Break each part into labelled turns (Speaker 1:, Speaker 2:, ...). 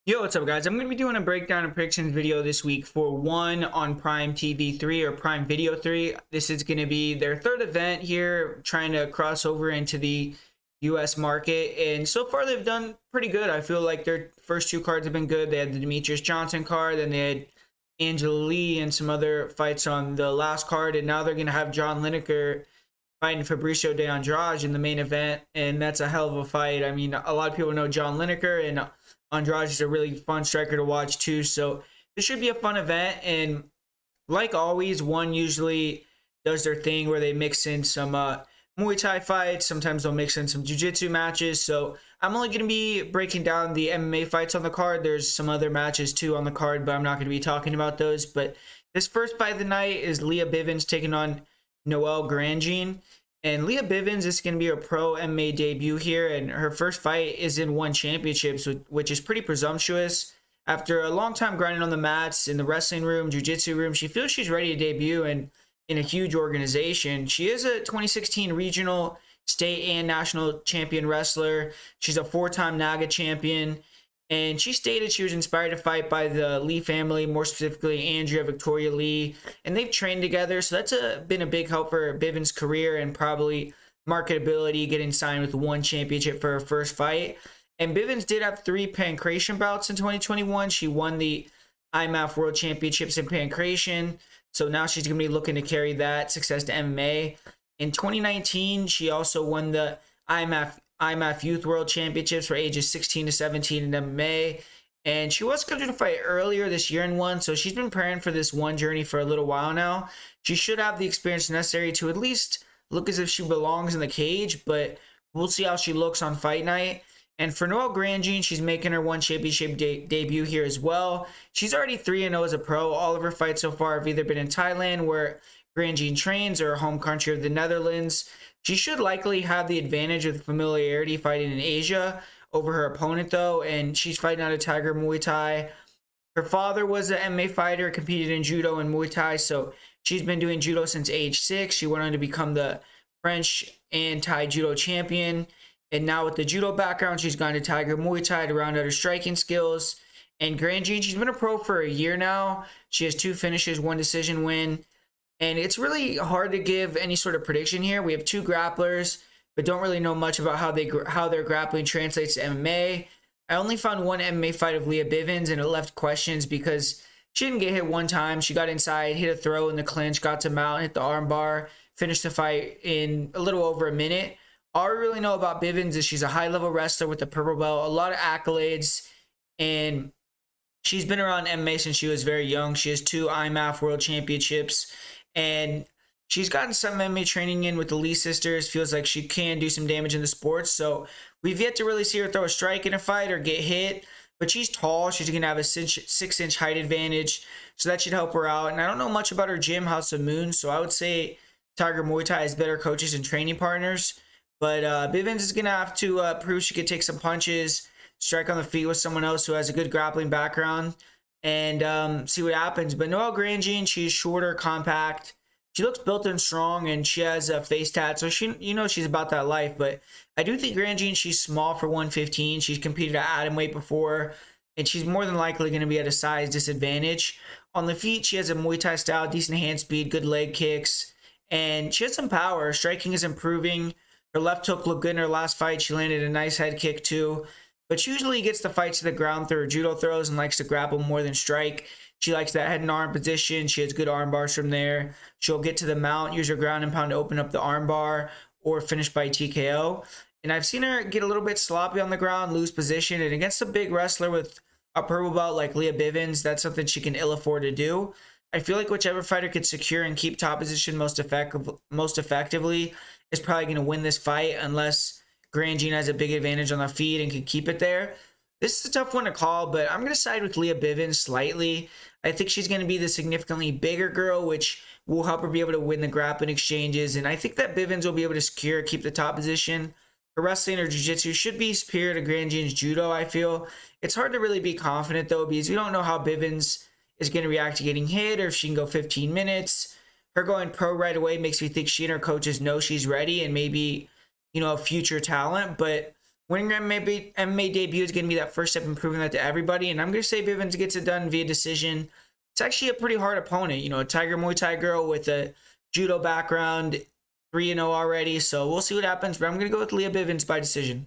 Speaker 1: Yo, what's up, guys? I'm going to be doing a breakdown and predictions video this week for Woon on Prime TV 3 or Prime Video 3. This is going to be their third event here, trying to cross over into the US market. And so far, they've done pretty good. I feel like their first two cards have been good. They had the Demetrius Johnson card, then they had Angela Lee and some other fights on the last card. And now they're going to have John Lineker fighting Fabricio de Andrade in the main event. And that's a hell of a fight. I mean, a lot of people know John Lineker, and Andrade is a really fun striker to watch too. So this should be a fun event. And like always, One usually does their thing where they mix in some Muay Thai fights. Sometimes they'll mix in some Jiu-Jitsu matches. So I'm only going to be breaking down the MMA fights on the card. There's some other matches too on the card, but I'm not going to be talking about those. But this first fight of the night is Leah Bivens taking on Noel Grandjean. And Leah Bivens is going to be her pro MMA debut here, and her first fight is in One Championships, which is pretty presumptuous. After a long time grinding on the mats in the wrestling room, jiu-jitsu room, she feels she's ready to debut in a huge organization. She is a 2016 regional, state, and national champion wrestler. She's a four-time NAGA champion. And she stated she was inspired to fight by the Lee family, more specifically Andrea Victoria Lee. And they've trained together, so that's been a big help for Bivens' career and probably marketability, getting signed with One Championship for her first fight. And Bivens did have 3 pancration bouts in 2021. She won the IMAF World Championships in pancration, so now she's going to be looking to carry that success to MMA. In 2019, she also won the IMAF Youth World Championships for ages 16 to 17 in MMA. And she was scheduled to fight earlier this year and won, so she's been preparing for this One journey for a little while now. She should have the experience necessary to at least look as if she belongs in the cage, but we'll see how she looks on fight night. And for Noel Grandjean, she's making her One Championship debut here as well. She's already 3-0 as a pro. All of her fights so far have either been in Thailand, where Grandjean trains, or her home country of the Netherlands. She should likely have the advantage of familiarity fighting in Asia over her opponent, though, and she's fighting out of Tiger Muay Thai. Her father was an MMA fighter, competed in Judo and Muay Thai, so she's been doing Judo since age 6. She went on to become the French and Thai Judo champion, and now with the Judo background, she's gone to Tiger Muay Thai to round out her striking skills. And Grandjean, she's been a pro for a year now. She has 2 finishes, 1 decision win. And it's really hard to give any sort of prediction here. We have 2 grapplers, but don't really know much about how their grappling translates to MMA. I only found 1 MMA fight of Leah Bivens, and it left questions because she didn't get hit 1 time. She got inside, hit a throw in the clinch, got to mount, hit the armbar, finished the fight in a little over a minute. All I really know about Bivens is she's a high-level wrestler with the purple belt, a lot of accolades, and she's been around MMA since she was very young. She has 2 IMAF World Championships. And she's gotten some MMA training in with the Lee sisters. Feels like she can do some damage in the sports. So we've yet to really see her throw a strike in a fight or get hit. But she's tall. She's going to have a 6-inch height advantage. So that should help her out. And I don't know much about her gym, House of Moon. So I would say Tiger Muay Thai has better coaches and training partners. But Bivens is going to have to prove she could take some punches, strike on the feet with someone else who has a good grappling background, and see what happens. But Noel Grandjean, she's shorter, compact. She looks built and strong, and she has a face tat, so she's about that life. But I do think Grandjean, she's small for 115. She's competed at atom weight before, and she's more than likely going to be at a size disadvantage. On the feet, she has a Muay Thai style, decent hand speed, good leg kicks, and she has some power. Striking is improving. Her left hook looked good in her last fight. She landed a nice head kick too. But she usually gets the fight to the ground through her judo throws and likes to grapple more than strike. She likes that head and arm position. She has good arm bars from there. She'll get to the mount, use her ground and pound to open up the arm bar, or finish by TKO. And I've seen her get a little bit sloppy on the ground, lose position. And against a big wrestler with a purple belt like Leah Bivens, that's something she can ill afford to do. I feel like whichever fighter could secure and keep top position most effectively is probably going to win this fight, unless Grandjean has a big advantage on the feet and can keep it there. This is a tough one to call, but I'm going to side with Leah Bivens slightly. I think she's going to be the significantly bigger girl, which will help her be able to win the grappling exchanges. And I think that Bivens will be able to keep the top position. Her wrestling or jiu-jitsu should be superior to Grandjean's judo, I feel. It's hard to really be confident, though, because we don't know how Bivens is going to react to getting hit, or if she can go 15 minutes. Her going pro right away makes me think she and her coaches know she's ready and maybe, a future talent. But winning your MMA debut is going to be that first step in proving that to everybody. And I'm going to say Bivens gets it done via decision. It's actually a pretty hard opponent. You know, a Tiger Muay Thai girl with a judo background, 3-0 already. So we'll see what happens. But I'm going to go with Leah Bivens by decision.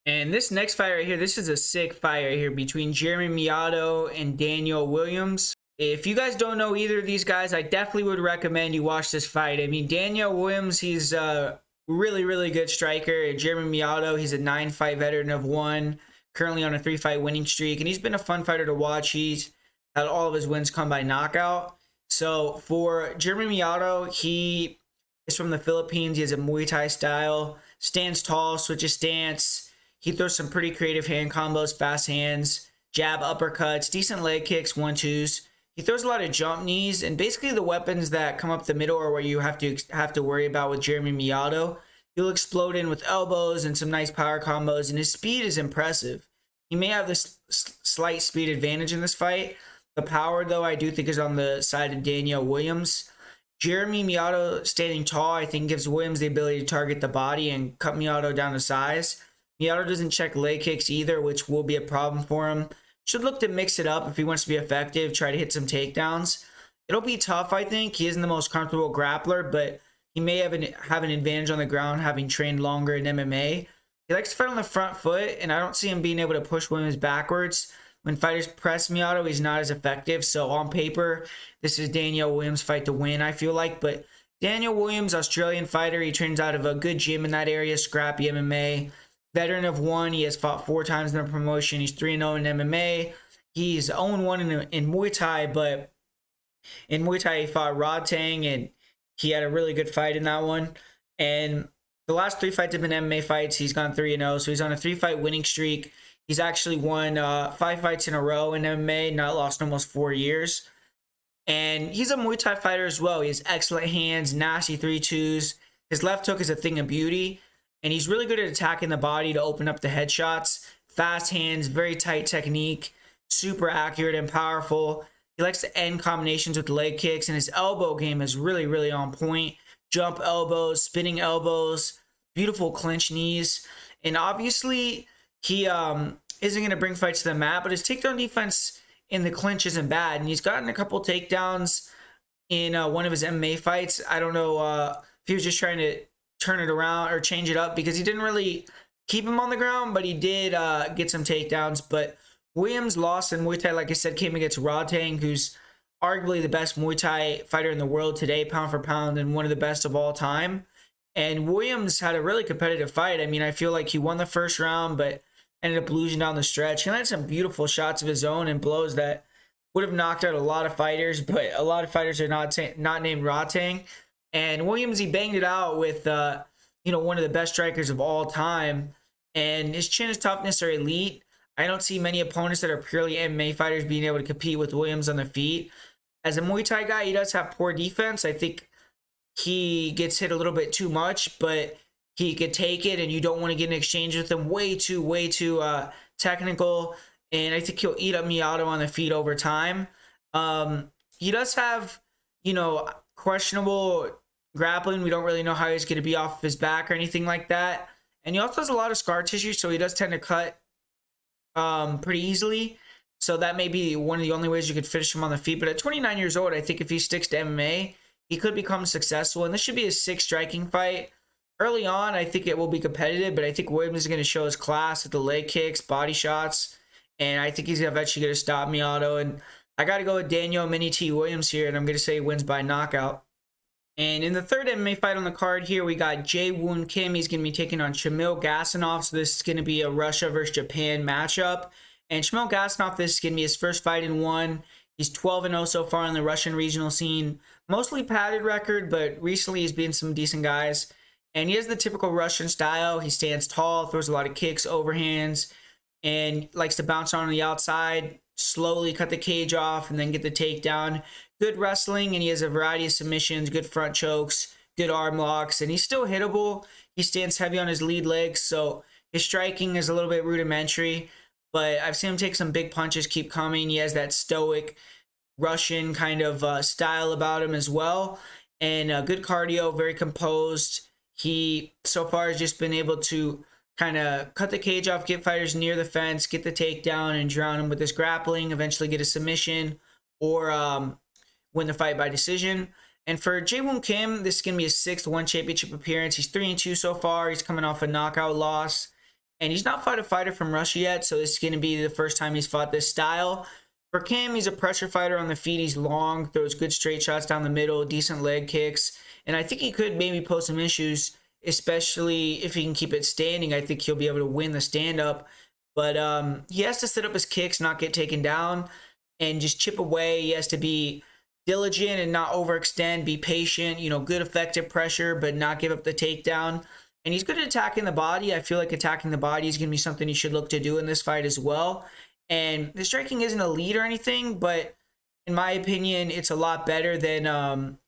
Speaker 1: And this next fight right here, this is a sick fight right here between Jeremy Miato and Daniel Williams. If you guys don't know either of these guys, I definitely would recommend you watch this fight. I mean, Daniel Williams, he's a really, really good striker. Jeremy Miato, he's a 9-fight veteran of ONE, currently on a 3-fight winning streak. And he's been a fun fighter to watch. He's had all of his wins come by knockout. So for Jeremy Miato, he is from the Philippines. He has a Muay Thai style, stands tall, switches stance. He throws some pretty creative hand combos, fast hands, jab, uppercuts, decent leg kicks, 1-2s. He throws a lot of jump knees, and basically the weapons that come up the middle are where you have to worry about with Jeremy Miato. He'll explode in with elbows and some nice power combos, and his speed is impressive. He may have this slight speed advantage in this fight. The power, though, I do think is on the side of Daniel Williams. Jeremy Miato standing tall, I think, gives Williams the ability to target the body and cut Miato down to size. Miato doesn't check leg kicks either, which will be a problem for him. Should look to mix it up if he wants to be effective, try to hit some takedowns. It'll be tough, I think. He isn't the most comfortable grappler, but he may have an advantage on the ground, having trained longer in MMA. He likes to fight on the front foot, and I don't see him being able to push Williams backwards. When fighters press Miato, he's not as effective. So on paper, this is Daniel Williams' fight to win, I feel like. But Daniel Williams, Australian fighter, he trains out of a good gym in that area, Scrappy MMA. Veteran of ONE, he has fought 4 times in the promotion. He's 3-0 in MMA. He's 0-1 in Muay Thai, but in Muay Thai he fought Rod Tang, and he had a really good fight in that one. And the last 3 fights have been MMA fights. He's gone 3-0, so he's on a 3-fight winning streak. He's actually won 5 fights in a row in MMA, not lost in almost 4 years. And he's a Muay Thai fighter as well. He has excellent hands, nasty 3-2s. His left hook is a thing of beauty. And he's really good at attacking the body to open up the headshots. Fast hands, very tight technique, super accurate and powerful. He likes to end combinations with leg kicks, and his elbow game is really, really on point. Jump elbows, spinning elbows, beautiful clinch knees. And obviously, he isn't going to bring fights to the mat, but his takedown defense in the clinch isn't bad. And he's gotten a couple takedowns in one of his MMA fights. I don't know if he was just trying to turn it around or change it up, because he didn't really keep him on the ground, but he did get some takedowns. But Williams lost in Muay Thai, like I said, came against Rod Tang, who's arguably the best Muay Thai fighter in the world today, pound for pound, and one of the best of all time. And Williams had a really competitive fight. I mean, I feel like he won the first round, but ended up losing down the stretch. He landed some beautiful shots of his own and blows that would have knocked out a lot of fighters, but a lot of fighters are not named Rod Tang. And Williams, he banged it out with, one of the best strikers of all time. And his chin and toughness are elite. I don't see many opponents that are purely MMA fighters being able to compete with Williams on the feet. As a Muay Thai guy, he does have poor defense. I think he gets hit a little bit too much, but he could take it, and you don't want to get in exchange with him. Way too technical. And I think he'll eat up Miato on the feet over time. He does have, questionable grappling. We don't really know how he's going to be off of his back or anything like that. And he also has a lot of scar tissue, so he does tend to cut pretty easily. So that may be one of the only ways you could finish him on the feet. But at 29 years old, I think if he sticks to MMA, he could become successful. And this should be a 6 striking fight. Early on, I think it will be competitive, but I think Williams is going to show his class with the leg kicks, body shots, and I think he's eventually going to stop Miato. And I got to go with Daniel Mini T. Williams here, and I'm going to say he wins by knockout. And in the third MMA fight on the card here, we got Woon Kim. He's going to be taking on Shamil Gasimov. So this is going to be a Russia versus Japan matchup. And Shamil Gasimov, this is going to be his first fight in ONE. He's 12-0 so far in the Russian regional scene. Mostly padded record, but recently he's beaten some decent guys. And he has the typical Russian style. He stands tall, throws a lot of kicks, overhands, and likes to bounce on the outside, slowly cut the cage off, and then get the takedown. Good wrestling, and he has a variety of submissions, good front chokes, good arm locks, and he's still hittable. He stands heavy on his lead legs, so his striking is a little bit rudimentary, but I've seen him take some big punches, keep coming. He has that stoic Russian kind of style about him as well, and good cardio, very composed. He so far has just been able to kind of cut the cage off, get fighters near the fence, get the takedown, and drown them with this grappling, eventually get a submission, or win the fight by decision. And for Jae-Woon Kim, this is going to be his 6th ONE Championship appearance. He's 3-2 so far. He's coming off a knockout loss. And he's not fought a fighter from Russia yet, so this is going to be the first time he's fought this style. For Kim, he's a pressure fighter on the feet. He's long, throws good straight shots down the middle, decent leg kicks. And I think he could maybe pose some issues, especially if he can keep it standing. I think he'll be able to win the stand-up. But he has to set up his kicks, not get taken down, and just chip away. He has to be diligent and not overextend, be patient, good effective pressure, but not give up the takedown. And he's good at attacking the body. I feel like attacking the body is going to be something he should look to do in this fight as well. And the striking isn't elite or anything, but in my opinion, it's a lot better than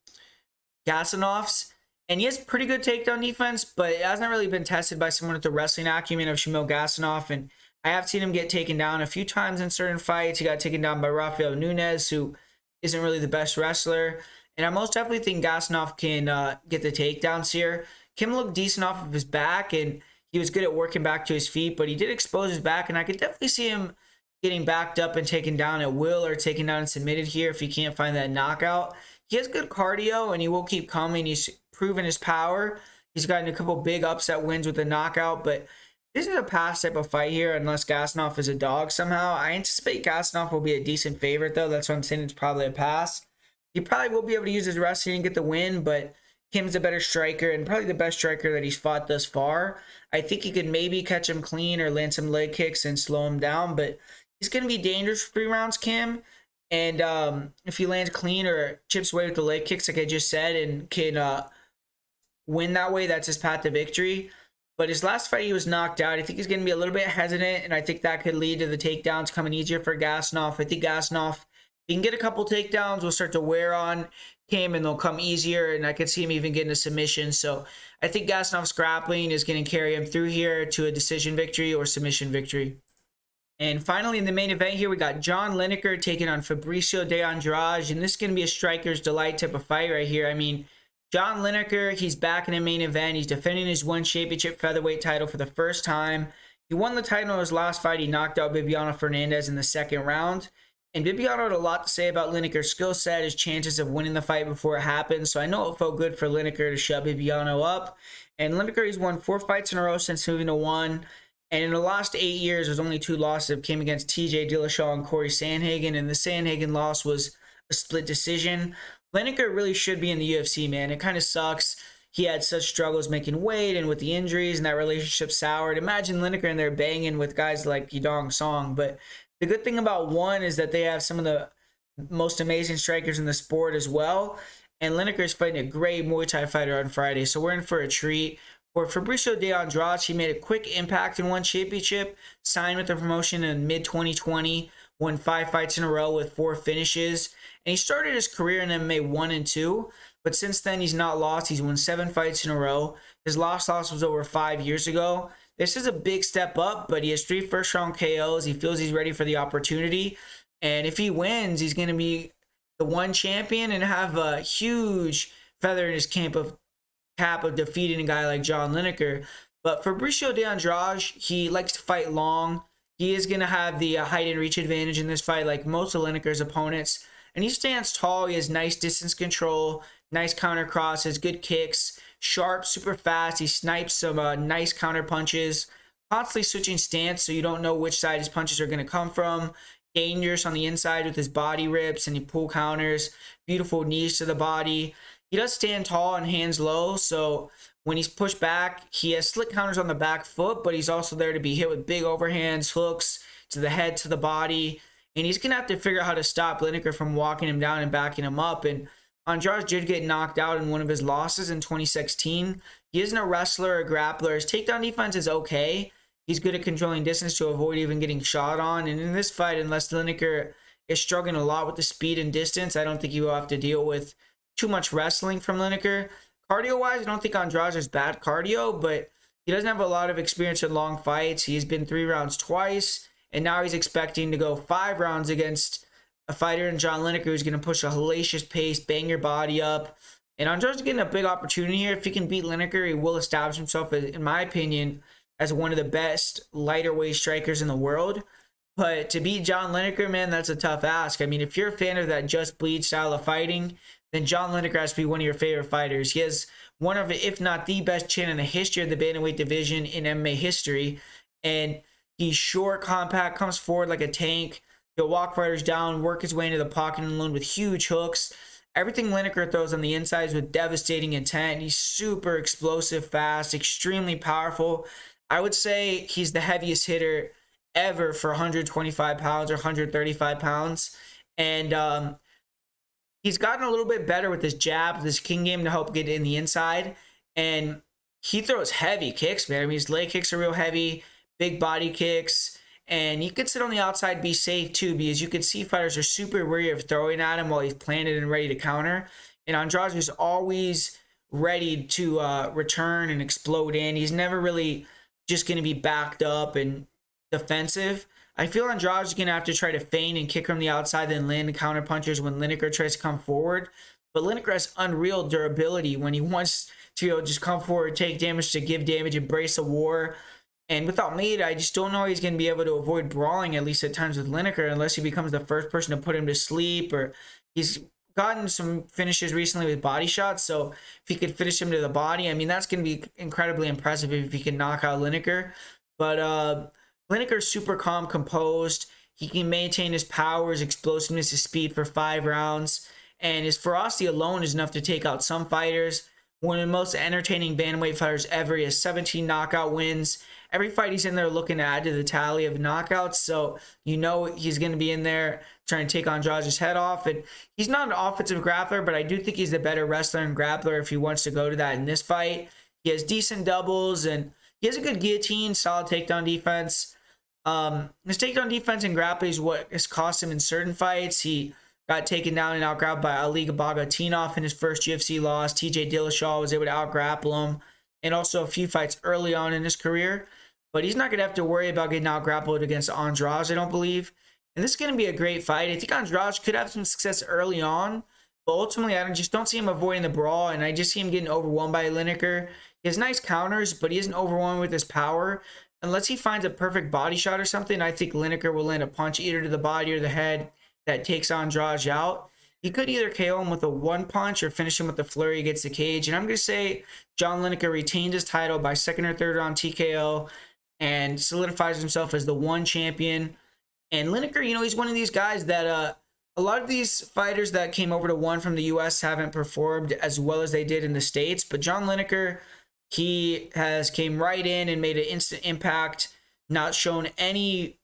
Speaker 1: Gasimov's. And he has pretty good takedown defense, but it hasn't really been tested by someone with the wrestling acumen of Shamil Gasimov. And I have seen him get taken down a few times in certain fights. He got taken down by Rafael Nunes, who isn't really the best wrestler. And I most definitely think Gasimov can get the takedowns here. Kim looked decent off of his back, and he was good at working back to his feet, but he did expose his back, and I could definitely see him getting backed up and taken down at will, or taken down and submitted here if he can't find that knockout. He has good cardio, and he will keep coming. He's proven his power. He's gotten a couple big upset wins with the knockout, but this is a pass type of fight here unless Gasimov is a dog somehow. I anticipate Gasimov will be a decent favorite, though. That's why I'm saying it's probably a pass. He probably will be able to use his wrestling and get the win, but Kim's a better striker and probably the best striker that he's fought thus far. I think he could maybe catch him clean or land some leg kicks and slow him down, but he's going to be dangerous for 3 rounds, Kim. And if he lands clean or chips away with the leg kicks, like I just said, and can win that way, that's his path to victory. But his last fight, he was knocked out. I think he's going to be a little bit hesitant, and I think that could lead to the takedowns coming easier for Gasimov. I think Gasimov, if he can get a couple takedowns, will start to wear on Kim, and they'll come easier, and I could see him even getting a submission. So I think Gasimov's grappling is going to carry him through here to a decision victory or submission victory. And finally, in the main event here, we got John Lineker taking on Fabricio de Andrade, and this is going to be a striker's delight type of fight right here. I mean, John Lineker, he's back in the main event. He's defending his ONE Championship featherweight title for the first time. He won the title in his last fight. He knocked out Bibiano Fernandez in the 2nd round. And Bibiano had a lot to say about Lineker's skill set, his chances of winning the fight before it happened. So I know it felt good for Lineker to shut Bibiano up. And Lineker, he's won 4 fights in a row since moving to ONE. And in the last 8 years, there's only 2 losses that came against TJ Dillashaw and Corey Sandhagen. And the Sandhagen loss was a split decision. Lineker really should be in the UFC, man. It kind of sucks. He had such struggles making weight and with the injuries, and that relationship soured. Imagine Lineker in there banging with guys like Yidong Song. But the good thing about ONE is that they have some of the most amazing strikers in the sport as well. And Lineker is fighting a great Muay Thai fighter on Friday, so we're in for a treat. For Fabricio de Andrade, he made a quick impact in ONE Championship, signed with the promotion in mid-2020, won 5 fights in a row with 4 finishes. And he started his career in MMA 1 and 2, but since then he's not lost. He's won 7 fights in a row. His last loss was over 5 years ago. This is a big step up, but he has 3 first-round KOs. He feels he's ready for the opportunity. And if he wins, he's going to be the ONE champion and have a huge feather in his cap of defeating a guy like John Lineker. But Fabricio de Andrade, he likes to fight long. He is going to have the height and reach advantage in this fight like most of Lineker's opponents. And he stands tall. He has nice distance control, nice counter crosses, good kicks, sharp, super fast. He snipes some nice counter punches, constantly switching stance so you don't know which side his punches are going to come from. Dangerous on the inside with his body rips and he pull counters. Beautiful knees to the body. He does stand tall and hands low, so when he's pushed back, he has slick counters on the back foot, but he's also there to be hit with big overhands, hooks to the head, to the body. And he's going to have to figure out how to stop Lineker from walking him down and backing him up. And Andrade did get knocked out in one of his losses in 2016. He isn't a wrestler or a grappler. His takedown defense is okay. He's good at controlling distance to avoid even getting shot on. And in this fight, unless Lineker is struggling a lot with the speed and distance, I don't think he will have to deal with too much wrestling from Lineker. Cardio-wise, I don't think Andrade has bad cardio, but he doesn't have a lot of experience in long fights. He's been 3 rounds twice. And now he's expecting to go 5 rounds against a fighter in John Lineker who's going to push a hellacious pace, bang your body up. And Andrade's getting a big opportunity here. If he can beat Lineker, he will establish himself, in my opinion, as one of the best lighter weight strikers in the world. But to beat John Lineker, man, that's a tough ask. I mean, if you're a fan of that just bleed style of fighting, then John Lineker has to be one of your favorite fighters. He has one of, if not the best chin in the history of the bantamweight division in MMA history. And he's short, compact, comes forward like a tank. He'll walk fighters down, work his way into the pocket and land with huge hooks. Everything Lineker throws on the inside is with devastating intent. He's super explosive, fast, extremely powerful. I would say he's the heaviest hitter ever for 125 pounds or 135 pounds. And he's gotten a little bit better with his jab, with his king game to help get in the inside. And he throws heavy kicks, man. I mean, his leg kicks are real heavy, big body kicks. And he could sit on the outside, be safe too, because you can see fighters are super wary of throwing at him while he's planted and ready to counter. And Andrade is always ready to return and explode in. He's never really just going to be backed up and defensive. I feel Andrade's going to have to try to feign and kick from the outside, then land the counter punches when Lineker tries to come forward. But Lineker has unreal durability when he wants to just come forward, take damage, to give damage, embrace a war. And without Meade, I just don't know he's going to be able to avoid brawling, at least at times with Lineker, unless he becomes the first person to put him to sleep. Or he's gotten some finishes recently with body shots, so if he could finish him to the body, I mean, that's going to be incredibly impressive if he can knock out Lineker. But Lineker's super calm, composed. He can maintain his power, his explosiveness, his speed for 5 rounds. And his ferocity alone is enough to take out some fighters. One of the most entertaining bantamweight fighters ever. He has 17 knockout wins. Every fight he's in there looking to add to the tally of knockouts. So you know he's going to be in there trying to take Andrade's head off. And he's not an offensive grappler, but I do think he's the better wrestler and grappler if he wants to go to that in this fight. He has decent doubles, and he has a good guillotine, solid takedown defense. His takedown defense and grappling is what has cost him in certain fights. He got taken down and outgrappled by Ali Bagatinov in his first UFC loss. TJ Dillashaw was able to outgrapple him, and also a few fights early on in his career. But he's not going to have to worry about getting outgrappled against Andrade, I don't believe. And this is going to be a great fight. I think Andrade could have some success early on, but ultimately I just don't see him avoiding the brawl, and I just see him getting overwhelmed by Lineker. He has nice counters, but he isn't overwhelmed with his power. Unless he finds a perfect body shot or something, I think Lineker will land a punch either to the body or the head that takes Andrade out. He could either KO him with a one punch or finish him with a flurry against the cage. And I'm going to say John Lineker retained his title by second or third round TKO and solidifies himself as the one champion. And Lineker, he's one of these guys that a lot of these fighters that came over to ONE from the US haven't performed as well as they did in the States. But John Lineker, he has came right in and made an instant impact, not shown any,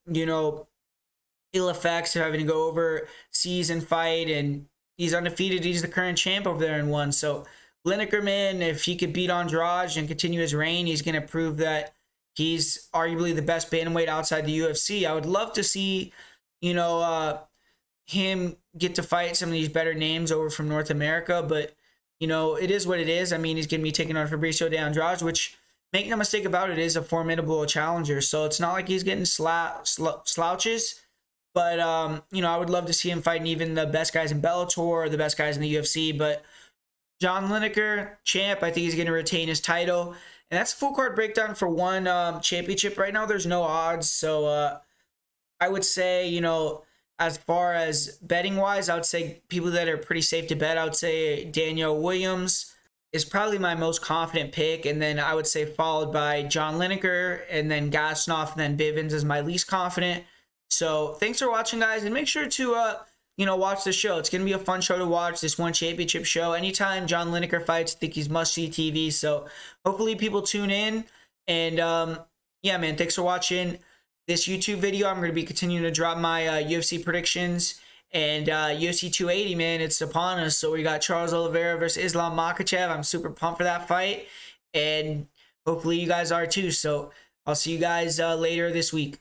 Speaker 1: ill effects of having to go overseas and fight, and he's undefeated. He's the current champ over there in ONE. So Lineker, man, if he could beat Andrade and continue his reign, he's going to prove that he's arguably the best bantamweight outside the UFC. I would love to see, him get to fight some of these better names over from North America, but it is what it is. I mean, he's going to be taking on Fabricio de Andrade, which, make no mistake about it, is a formidable challenger. So it's not like he's getting slouches. But, I would love to see him fighting even the best guys in Bellator or the best guys in the UFC. But John Lineker, champ, I think he's going to retain his title. And that's a full card breakdown for ONE championship. Right now, there's no odds. So I would say, as far as betting-wise, I would say people that are pretty safe to bet, I would say Daniel Williams is probably my most confident pick. And then I would say followed by John Lineker, and then Gasimov, and then Bivens is my least confident. So thanks for watching, guys, and make sure to watch the show. It's gonna be a fun show to watch, this ONE championship show. Anytime John Lineker fights, I think he's must-see TV. So hopefully people tune in. And yeah, man, thanks for watching this YouTube video. I'm gonna be continuing to drop my UFC predictions, and UFC 280, man, it's upon us. So we got Charles Oliveira versus Islam Makhachev. I'm super pumped for that fight, and hopefully you guys are too. So I'll see you guys later this week.